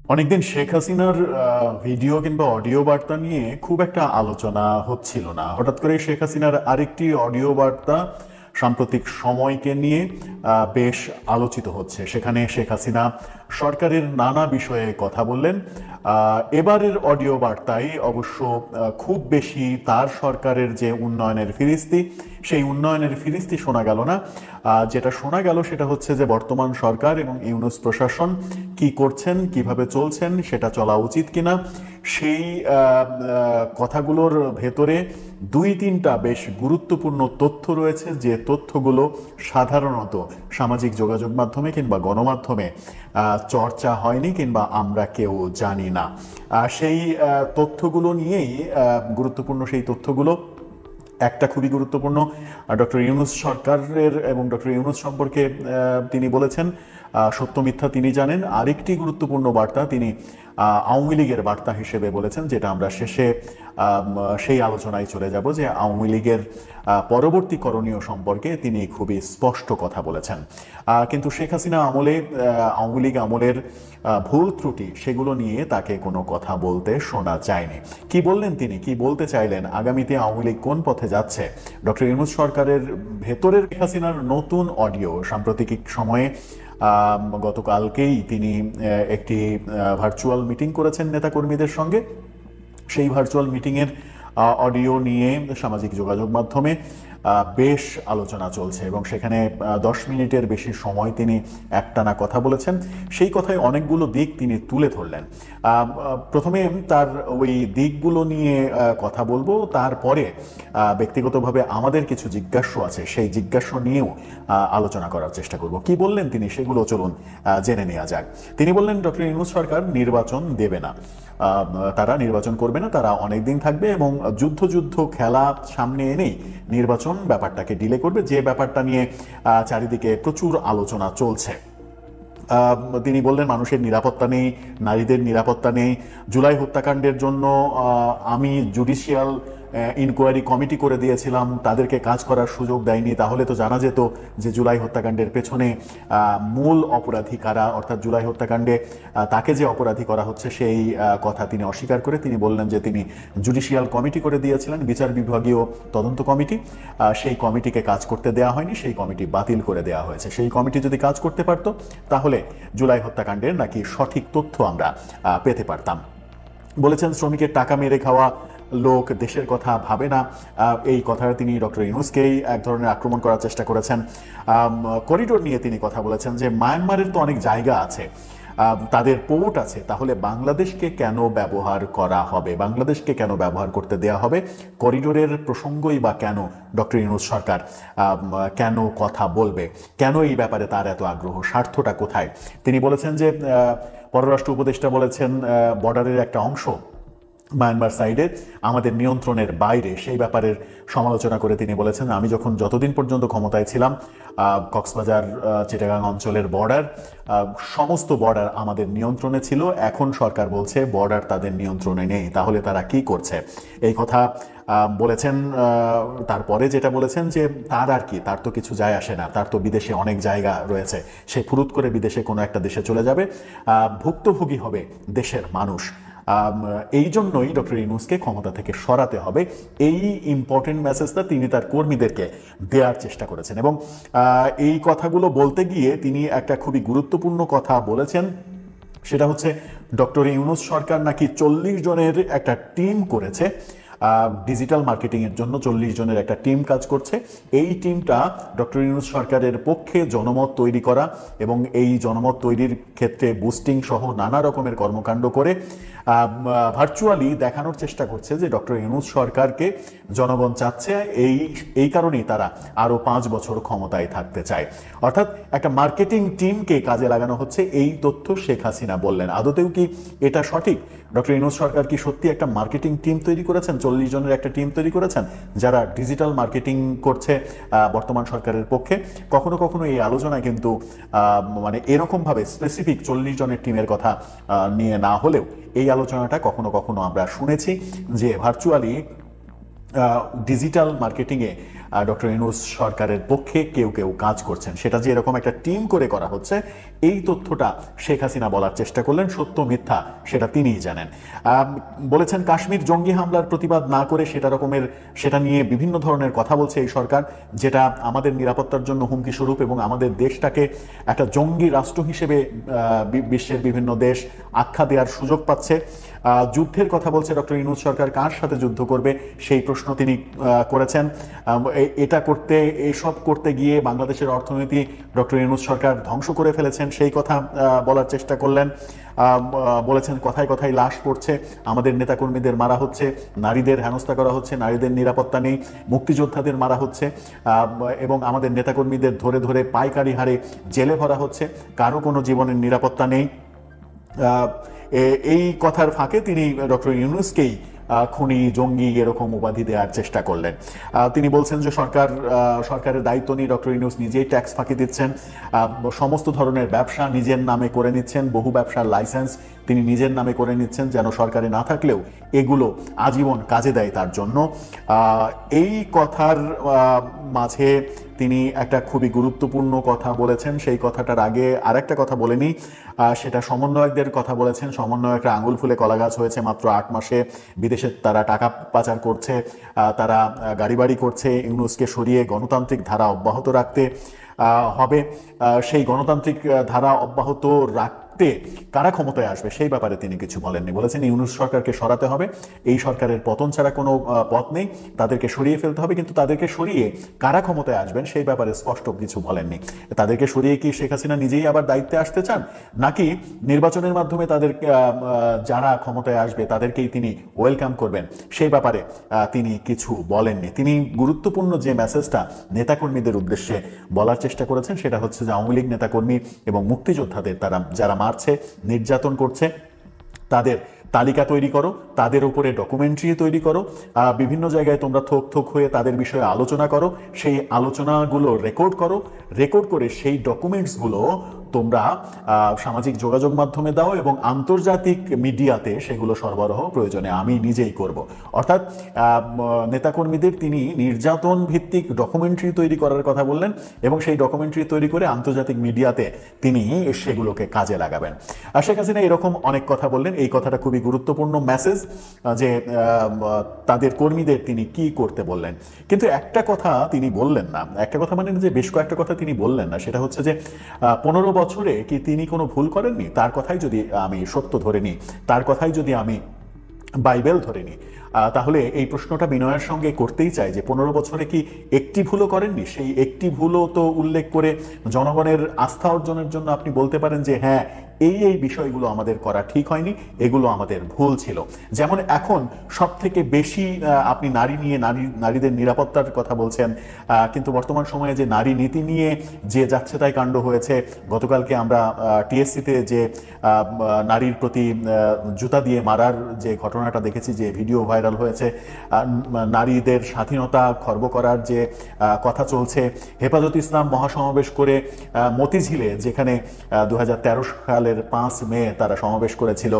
অনেকদিন শেখ হাসিনার ভিডিও কিংবা অডিও বার্তা নিয়ে খুব একটা আলোচনা হচ্ছিল না। হঠাৎ করে শেখ হাসিনার আরেকটি অডিও বার্তা সাম্প্রতিক সময়কে নিয়ে বেশ আলোচিত হচ্ছে। সেখানে শেখ হাসিনা সরকারের নানা বিষয়ে কথা বললেন। এবারের অডিও বার্তায় অবশ্য খুব বেশি তার সরকারের যে উন্নয়নের ফিরিস্তি, সেই উন্নয়নের ফিরিস্তি শোনা গেল না। যেটা শোনা গেল সেটা হচ্ছে যে বর্তমান সরকার এবং ইউনূস প্রশাসন কি করছেন, কিভাবে চলছেন, সেটা চলা উচিত কিনা, সেই কথাগুলোর ভেতরে দুই তিনটা বেশ গুরুত্বপূর্ণ তথ্য রয়েছে, যে তথ্যগুলো সাধারণত সামাজিক যোগাযোগ মাধ্যমে কিংবা গণমাধ্যমে চর্চা হয়নি কিংবা আমরা কেউ জানি না। সেই তথ্যগুলো নিয়েই গুরুত্বপূর্ণ সেই তথ্যগুলো একটা খুবই গুরুত্বপূর্ণ, ডক্টর ইউনূস সরকারের এবং ডক্টর ইউনূস সম্পর্কে তিনি বলেছেন সত্য মিথ্যা তিনি জানেন। আরেকটি গুরুত্বপূর্ণ বার্তা তিনি আওয়ামী লীগের বার্তা হিসেবে বলেছেন, যেটা আমরা শেষে সেই আলোচনায় চলে যাব, যে আওয়ামী লীগের পরবর্তী করণীয় সম্পর্কে তিনি খুবই স্পষ্ট কথা বলেছেন। কিন্তু শেখ হাসিনা আমলে আওয়ামী লীগ আমলের ভুল ত্রুটি সেগুলো নিয়ে তাকে কোনো কথা বলতে শোনা যায়নি। কি বললেন তিনি, কি বলতে চাইলেন, আগামীতে আওয়ামী লীগ কোন পথে যাচ্ছে, ডক্টর ইউনূস সরকারের ভেতরের শেখ হাসিনার নতুন অডিও সাম্প্রতিক সময়ে গতকালকেই তিনি একটি ভার্চুয়াল মিটিং করেছেন নেতাকর্মীদের সঙ্গে। সেই ভার্চুয়াল মিটিংয়ের অডিও নিয়ে সামাজিক যোগাযোগ মাধ্যমে বেশ আলোচনা চলছে এবং সেখানে 10 মিনিটের বেশি সময় তিনি একটানা কথা বলেছেন। সেই কথায় অনেকগুলো দিক তিনি তুলে ধরলেন। প্রথমে তার ওই দিকগুলো নিয়ে কথা বলবো, তারপরে ব্যক্তিগতভাবে আমাদের কিছু জিজ্ঞাস্য আছে, সেই জিজ্ঞাস্য নিয়েও আলোচনা করার চেষ্টা করব। কি বললেন তিনি সেগুলো চলুন জেনে নেওয়া যাক। তিনি বললেন ডক্টর ইউনূস সরকার নির্বাচন দেবে না, তারা নির্বাচন করবে না, তারা অনেক দিন থাকবে এবং যুদ্ধ খেলা সামনে এনেই নির্বাচন ব্যাপারটাকে ডিলে করবে, যে ব্যাপারটা নিয়ে চারিদিকে প্রচুর আলোচনা চলছে। তিনি বললেন মানুষের নিরাপত্তা নেই, নারীদের নিরাপত্তা নেই। জুলাই হত্যাকাণ্ডের জন্য আমি জুডিশিয়াল ইনকোয়ারি কমিটি করে দিয়েছিলাম, তাদেরকে কাজ করার সুযোগ দেয়নি, তাহলে তো জানা যেত যে জুলাই হত্যাকাণ্ডের পেছনে মূল অপরাধী কারা, অর্থাৎ জুলাই হত্যাকাণ্ডে তাকে যে অপরাধী করা হচ্ছে সেই কথা তিনি অস্বীকার করে তিনি বললেন যে তিনি জুডিশিয়াল কমিটি করে দিয়েছিলেন, বিচার বিভাগীয় তদন্ত কমিটি, সেই কমিটিকে কাজ করতে দেওয়া হয়নি, সেই কমিটি বাতিল করে দেওয়া হয়েছে। সেই কমিটি যদি কাজ করতে পারত তাহলে জুলাই হত্যাকাণ্ডের নাকি সঠিক তথ্য আমরা পেতে পারতাম। বলেছেন শ্রমিকের টাকা মেরে খাওয়া লোক দেশের কথা ভাবে না, এই কথাটা তিনি ডক্টর ইউনূসকেই এক ধরনের আক্রমণ করার চেষ্টা করেছেন। করিডোর নিয়ে তিনি কথা বলেছেন যে মায়ানমারের তো অনেক জায়গা আছে, তাদের পোর্ট আছে, তাহলে বাংলাদেশকে কেন ব্যবহার করা হবে, বাংলাদেশকে কেন ব্যবহার করতে দেয়া হবে, করিডোরের প্রসঙ্গই বা কেন ডক্টর ইউনূস সরকার কেন কথা বলবে, কেন এই ব্যাপারে তার এত আগ্রহ, স্বার্থটা কোথায়। তিনি বলেছেন যে পররাষ্ট্র উপদেষ্টা বলেছেন বর্ডারের একটা অংশ মায়ানমার সাইডে আমাদের নিয়ন্ত্রণের বাইরে, সেই ব্যাপারের সমালোচনা করে তিনি বলেছেন আমি যতদিন পর্যন্ত ক্ষমতায় ছিলাম কক্সবাজার চিটাগাং অঞ্চলের বর্ডার, সমস্ত বর্ডার আমাদের নিয়ন্ত্রণে ছিল, এখন সরকার বলছে বর্ডার তাদের নিয়ন্ত্রণে নেই, তাহলে তারা কি করছে, এই কথা বলেছেন। তারপরে যেটা বলেছেন যে তার আর কি, তার তো কিছু যায় আসে না, তার তো বিদেশে অনেক জায়গা রয়েছে, সে ফুরুত করে বিদেশে কোনো একটা দেশে চলে যাবে, ভুক্তভোগী হবে দেশের মানুষ, এই জন্যই ডক্টর ইউনূসকে ক্ষমতা থেকে সরাতে হবে। এই ইম্পর্টেন্ট মেসেজটা তিনি তার কর্মীদেরকে দেওয়ার চেষ্টা করেছেন এবং এই কথাগুলো বলতে গিয়ে তিনি একটা খুবই গুরুত্বপূর্ণ কথা বলেছেন, সেটা হচ্ছে ডক্টর ইউনূস সরকার নাকি 40 জনের একটা টিম করেছে, ডিজিটাল মার্কেটিংয়ের জন্য 40 জনের একটা টিম কাজ করছে। এই টিমটা ডক্টর ইউনূস সরকারের পক্ষে জনমত তৈরি করা এবং এই জনমত তৈরির ক্ষেত্রে বুস্টিং সহ নানা রকমের কর্মকাণ্ড করে ভার্চুয়ালি দেখানোর চেষ্টা করছে যে ডক্টর ইউনূস সরকারকে জনগণ চাচ্ছে, এই কারণেই তারা আরও 5 বছর ক্ষমতায় থাকতে চায়। অর্থাৎ একটা মার্কেটিং টিমকে কাজে লাগানো হচ্ছে, এই তথ্য শেখ হাসিনা বললেন। আদতেও কি এটা সঠিক? ডক্টর ইউনূস সরকার কি সত্যি একটা মার্কেটিং টিম তৈরি করেছেন, 40 জনের একটা টিম তৈরি করেছেন যারা ডিজিটাল মার্কেটিং করছে বর্তমান সরকারের পক্ষে? কখনো কখনো এই আলোচনায় কিন্তু মানে এরকমভাবে স্পেসিফিক 40 জনের টিমের কথা নিয়ে না হলেও এই আলোচনাটা কখনো কখনো আমরা শুনেছি যে ভার্চুয়ালি ডিজিটাল মার্কেটিংয়ে ডক্টর ইউনূস সরকারের পক্ষে কেউ কেউ কাজ করছেন। সেটা যে এরকম একটা টিম করে করা হচ্ছে, এই তথ্যটা শেখ হাসিনা বলার চেষ্টা করলেন। সত্য মিথ্যা সেটা তিনিই জানেন। বলেছেন কাশ্মীর জঙ্গি হামলার প্রতিবাদ না করে সেটা নিয়ে বিভিন্ন ধরনের কথা বলছে এই সরকার, যেটা আমাদের নিরাপত্তার জন্য হুমকি স্বরূপ এবং আমাদের দেশটাকে একটা জঙ্গি রাষ্ট্র হিসেবে বিশ্বের বিভিন্ন দেশ আখ্যা দেওয়ার সুযোগ পাচ্ছে। যুদ্ধের কথা বলছে ডক্টর ইউনূস সরকার, কার সাথে যুদ্ধ করবে সেই প্রশ্ন তিনি করেছেন। এসব করতে গিয়ে বাংলাদেশের অর্থনীতি ডক্টর ইউনূস সরকার ধ্বংস করে ফেলেছেন, সেই কথা বলার চেষ্টা করলেন। বলেছেন কথায় কথায় লাশ পড়ছে, আমাদের নেতাকর্মীদের মারা হচ্ছে, নারীদের হেনস্থা করা হচ্ছে, নারীদের নিরাপত্তা নেই, মুক্তিযোদ্ধাদের মারা হচ্ছে এবং আমাদের নেতাকর্মীদের ধরে ধরে পাইকারি হারে জেলে ভরা হচ্ছে, কারো কোনো জীবনের নিরাপত্তা নেই। এই কথার ফাঁকে তিনি ডক্টর ইউনূসকেই খুনি, জঙ্গি এরকম উপাধি দেওয়ার চেষ্টা করলেন। তিনি বলছেন যে সরকারের দায়িত্ব নিয়ে ডক্টর ইউনূস নিজেই ট্যাক্স ফাঁকি দিচ্ছেন, সমস্ত ধরনের ব্যবসা নিজের নামে করে নিচ্ছেন, বহু ব্যবসার লাইসেন্স তিনি নিজের নামে করে নিচ্ছেন, যেন সরকারে না থাকলেও এগুলো আজীবন কাজে দেয় তার জন্য। এই কথার মাঝে তিনি একটা খুবই গুরুত্বপূর্ণ কথা বলেছেন। সেই কথাটার আগে আরেকটা কথা বলেনি, সেটা সমন্বয়কদের কথা বলেছেন। সমন্বয়করা আঙুল ফুলে কলা গাছ হয়েছে, মাত্র 8 মাসে বিদেশে তারা টাকা পাচার করছে, তারা গাড়ি বাড়ি করছে। ইউনূসকে সরিয়ে গণতান্ত্রিক ধারা অব্যাহত রাখতে হবে। সেই গণতান্ত্রিক ধারা অব্যাহত রাখতে কারা ক্ষমতায় আসবে সেই ব্যাপারে তিনি কিছু বলেননি। বলেছেন ইউনূস সরকারকে সরাতে হবে, এই সরকারের পতন ছাড়া কোনো পথ নেই, তাদেরকে সরিয়ে ফেলতে হবে। কিন্তু তাদেরকে সরিয়ে কারা ক্ষমতায় আসবেন সেই ব্যাপারে স্পষ্ট কিছু বলেননি। তাদেরকে সরিয়ে কি শেখ হাসিনা নিজেই আবার দায়িত্বে আসতে চান, নাকি নির্বাচনের মাধ্যমে তাদের যারা ক্ষমতায় আসবে তাদেরকেই তিনি ওয়েলকাম করবেন, সেই ব্যাপারে তিনি কিছু বলেননি। তিনি গুরুত্বপূর্ণ যে মেসেজটা নেতাকর্মীদের উদ্দেশ্যে বলার চেষ্টা করেছেন সেটা হচ্ছে যে আওয়ামী লীগ নেতাকর্মী এবং মুক্তিযোদ্ধাদের যারা মারছে, নির্যাতন করছে, তাদের তালিকা তৈরি করো, তাদের উপরে ডকুমেন্টারি তৈরি করো, বিভিন্ন জায়গায় তোমরা থোক থোক হয়ে তাদের বিষয়ে আলোচনা করো, সেই আলোচনাগুলো রেকর্ড করো, রেকর্ড করে সেই ডকুমেন্টসগুলো তোমরা সামাজিক যোগাযোগ মাধ্যমে দাও এবং আন্তর্জাতিক মিডিয়াতে সেগুলো সরবরাহ প্রয়োজনে আমি নিজেই করব। অর্থাৎ নেতাকর্মীদের তিনি নির্যাতন ভিত্তিক ডকুমেন্টারি তৈরি করার কথা বললেন এবং সেই ডকুমেন্টারি তৈরি করে আন্তর্জাতিক মিডিয়াতে তিনি সেগুলোকে কাজে লাগাবেন। শেখ হাসিনা এরকম অনেক কথা বললেন। এই কথাটা খুবই গুরুত্বপূর্ণ মেসেজ যে তাদের কর্মীদের তিনি কি করতে বললেন। কিন্তু একটা কথা তিনি বললেন না, একটা কথা মানে যে বেশ কয়েকটা কথা তিনি বললেন না, সেটা হচ্ছে যে 15 বছরে কি তিনি কোনো ভুল করেননি? তার কথাই যদি আমি সত্য ধরে নিই, তার কথাই যদি আমি বাইবেল ধরে নিই, তাহলে এই প্রশ্নটা বিনয়ের সঙ্গে করতেই চাই যে 15 বছরে কি একটি ভুলও করেননি? সেই একটি ভুলও তো উল্লেখ করে জনগণের আস্থা অর্জনের জন্য আপনি বলতে পারেন যে হ্যাঁ, এই বিষয়গুলো আমাদের করা ঠিক হয়নি, এগুলো আমাদের ভুল ছিল। যেমন এখন সব থেকে বেশি আপনি নারীদের নিরাপত্তার কথা বলছেন, কিন্তু বর্তমান সময়ে যে নারী নীতি নিয়ে যে যাচ্ছে তাই কাণ্ড হয়েছে, গতকালকে আমরা টিএসসিতে যে নারীর প্রতি জুতা দিয়ে মারার যে ঘটনাটা দেখেছি, যে ভিডিও ভাইরাল হয়েছে, নারীদের স্বাধীনতা খর্ব করার যে কথা চলছে, হেফাজত ইসলাম মহাসমাবেশ করে মতিঝিলে, যেখানে 2013 সালের 5 মে তারা সমাবেশ করেছিল,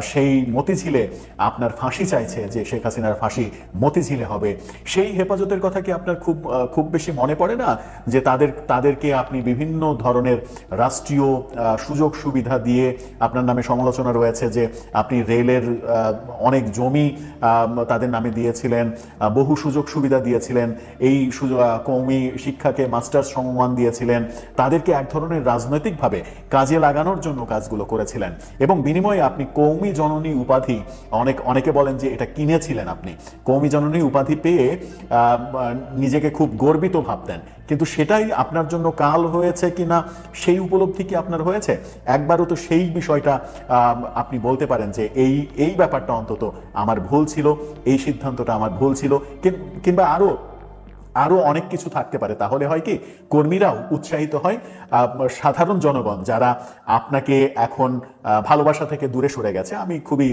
সেই মতিঝিলে আপনার ফাঁসি চাইছে, যে শেখ হাসিনার ফাঁসি মতিঝিলে হবে। সেই হেফাজতের কথা কি আপনার খুব বেশি মনে পড়ে না? যে তাদেরকে আপনি বিভিন্ন ধরনের রাষ্ট্রীয় সুযোগ সুবিধা দিয়ে, আপনার নামে সমালোচনা রয়েছে যে আপনি রেলের অনেক জমি তাদের নামে দিয়েছিলেন, বহু সুযোগ সুবিধা দিয়েছিলেন, এই কওমি শিক্ষাকে মাস্টার্স সমমান দিয়েছিলেন, তাদেরকে এক ধরনের রাজনৈতিকভাবে কাজে লাগানোর জন্য কাজগুলো করেছিলেন এবং বিনিময়ে আপনি কওমি জননী উপাধি, অনেকে বলেন যে এটা কিনেছিলেন। আপনি কওমি জননী উপাধি পেয়ে নিজেকে খুব গর্বিত ভাবতেন, কিন্তু সেটাই আপনার জন্য কাল হয়েছে কিনা সেই উপলব্ধি কি আপনার হয়েছে? একবারও তো সেই বিষয়টা আপনি বলতে পারেন যে এই ব্যাপারটা অন্তত আমার ভুল ছিল, এই সিদ্ধান্তটা আমার ভুল ছিল, কিংবা আরো অনেক কিছু থাকতে পারে। তাহলে হয় কি, কর্মীরাও উৎসাহিত হয়, সাধারণ জনগণ যারা আপনাকে এখন ভালোবাসা থেকে দূরে সরে গেছে। আমি খুবই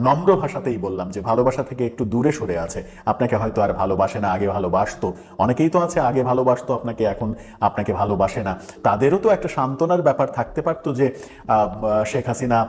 নম্র ভাষাতেই বললাম যে ভালোবাসা থেকে একটু দূরে সরে আছে, আপনাকে হয়তো আর ভালোবাসে না, আগে ভালোবাসতো। অনেকেই তো আছে আগে ভালোবাসতো আপনাকে, এখন আপনাকে ভালোবাসে না। তাদেরও তো একটা সান্ত্বনার ব্যাপার থাকতে পারতো যে শেখ হাসিনা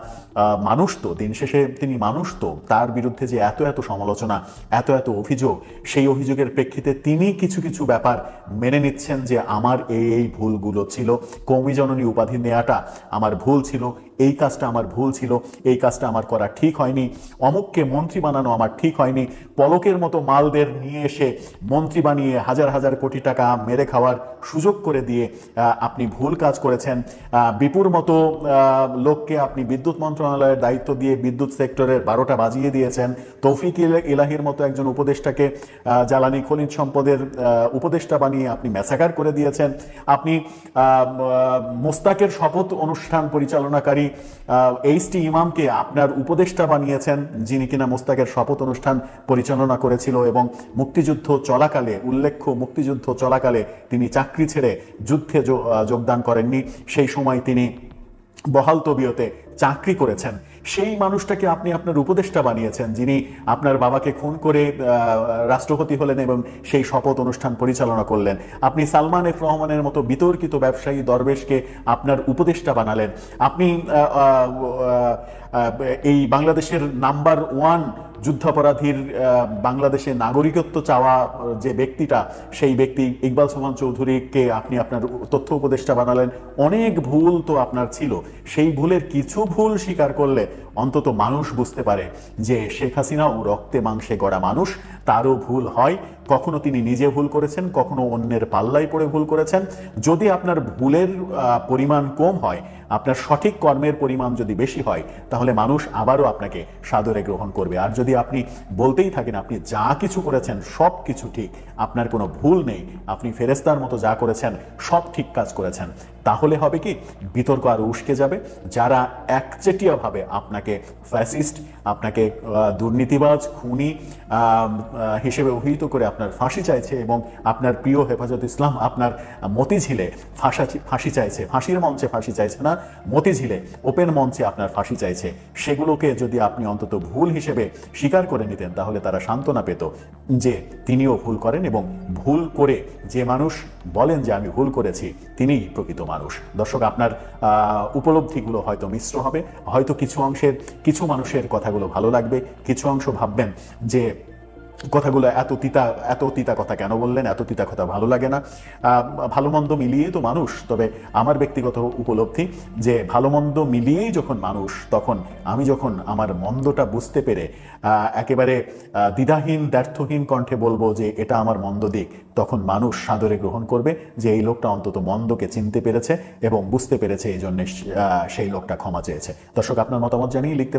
মানুষ তো, দিন শেষে তিনি মানুষ তো, তার বিরুদ্ধে যে এত এত সমালোচনা, এত এত অভিযোগ, সেই অভিযোগের প্রেক্ষিতে তিনি কিছু কিছু ব্যাপার মেনে নিচ্ছেন যে আমার এই ভুলগুলো ছিল, কওমি জননী উপাধি নেওয়াটা আমার ভুল ছিল, এই কাজটা আমার ভুল ছিল, এই কাজটা আমার করা ঠিক হয়নি, অমুককে মন্ত্রী বানানো আমার ঠিক হয়নি, পলকের মতো মালদের নিয়ে এসে মন্ত্রী বানিয়ে হাজার হাজার কোটি টাকা মেরে খাওয়ার সুযোগ করে দিয়ে আপনি ভুল কাজ করেছেন, বিপুর মতো লোককে আপনি বিদ্যুৎ মন্ত্রণালয়ের দায়িত্ব দিয়ে বিদ্যুৎ সেক্টরের 12টা বাজিয়ে দিয়েছেন, তৌফিক ইলাহির মতো একজন উপদেষ্টাকে জ্বালানি খনিজ সম্পদের উপদেষ্টা বানিয়ে আপনি ম্যাসাকার করে দিয়েছেন, আপনি মোস্তাকের শপথ অনুষ্ঠান পরিচালনাকারী এইচটি ইমামকে আপনার উপদেষ্টা বানিয়েছেন, যিনি কিনা মোস্তাকের শপথ অনুষ্ঠান পরিচালনা করেছিল এবং মুক্তিযুদ্ধ চলাকালে, উল্লেখ্য মুক্তিযুদ্ধ চলাকালে তিনি চাকরি ছেড়ে যুদ্ধে যোগদান করেননি, সেই সময় তিনি বহাল তবিয়তে চাকরি করেছেন। সেই মানুষটাকে আপনি আপনার উপদেষ্টা বানিয়েছেন, যিনি আপনার বাবাকে খুন করে রাষ্ট্রপতি হলেন এবং সেই শপথ অনুষ্ঠান পরিচালনা করলেন। আপনি সালমান এফ রহমানের মতো বিতর্কিত ব্যবসায়ী দরবেশকে আপনার উপদেষ্টা বানালেন। আপনি এই বাংলাদেশের নাম্বার 1 যুদ্ধাপরাধীর বাংলাদেশে নাগরিকত্ব চাওয়া যে ব্যক্তিটা, সেই ব্যক্তি ইকবাল সোবহান চৌধুরীকে আপনি আপনার তথ্য উপদেষ্টা বানালেন। অনেক ভুল তো আপনার ছিল, সেই ভুলের কিছু ভুল স্বীকার করলে অন্তত মানুষ বুঝতে পারে যে শেখ হাসিনাও রক্তে মাংসে গড়া মানুষ, তারও ভুল হয়। কখনো তিনি নিজে ভুল করেছেন, কখনো অন্যের পাল্লায় পড়ে ভুল করেছেন। যদি আপনার ভুলের পরিমাণ কম হয়, আপনার সঠিক কর্মের পরিমাণ যদি বেশি হয়, তাহলে মানুষ আবারও আপনাকে সাদরে গ্রহণ করবে। আর যদি আপনি বলতেই থাকেন আপনি যা কিছু করেছেন সব কিছু ঠিক, আপনার কোনো ভুল নেই, আপনি ফেরেস্তার মতো যা করেছেন সব ঠিক কাজ করেছেন, তাহলে হবে কি, বিতর্ক আরো উস্কে যাবে। যারা একচেটিয়াভাবে আপনাকে ফ্যাসিস্ট, আপনাকে দুর্নীতিবাজ, খুনি হিসেবে অভিহিত করে আপনার ফাঁসি চাইছে এবং আপনার প্রিয় হেফাজত ইসলাম আপনার মতিঝিলে ফাঁসি চাইছে, ফাঁসির মঞ্চে ফাঁসি চাইছে না, মতিঝিলে ওপেন মঞ্চে আপনার ফাঁসি চাইছে, সেগুলোকে যদি আপনি অন্তত ভুল হিসেবে স্বীকার করে নিতেন, তাহলে তারা সান্ত্বনা পেত যে তিনিও ভুল করেন এবং ভুল করে যে মানুষ বলেন যে আমি ভুল করেছি, তিনিই প্রকৃত মানুষ। দর্শক, আপনার উপলব্ধিগুলো হয়তো মিশ্র হবে, হয়তো কিছু মানুষের কথাগুলো ভালো লাগবে, কিছু অংশ ভাববেন যে কথাগুলো এত তিতা কথা কেন বললেন, এত তিতা কথা ভালো লাগে না। ভালো মন্দ মিলিয়েই তো মানুষ। তবে আমার ব্যক্তিগত উপলব্ধি যে ভালো মন্দ মিলিয়েই যখন মানুষ, তখন আমি যখন আমার মন্দটা বুঝতে পেরে একেবারে দ্বিধাহীন দ্ব্যর্থহীন কণ্ঠে বলবো যে এটা আমার মন্দ দিক, তখন মানুষ সাদরে গ্রহণ করবে যে এই লোকটা অন্তত মন্দকে চিনতে পেরেছে এবং বুঝতে পেরেছে, এই জন্য সেই লোকটা ক্ষমা চেয়েছে। দর্শক, আপনার মতামত জানিয়ে লিখতে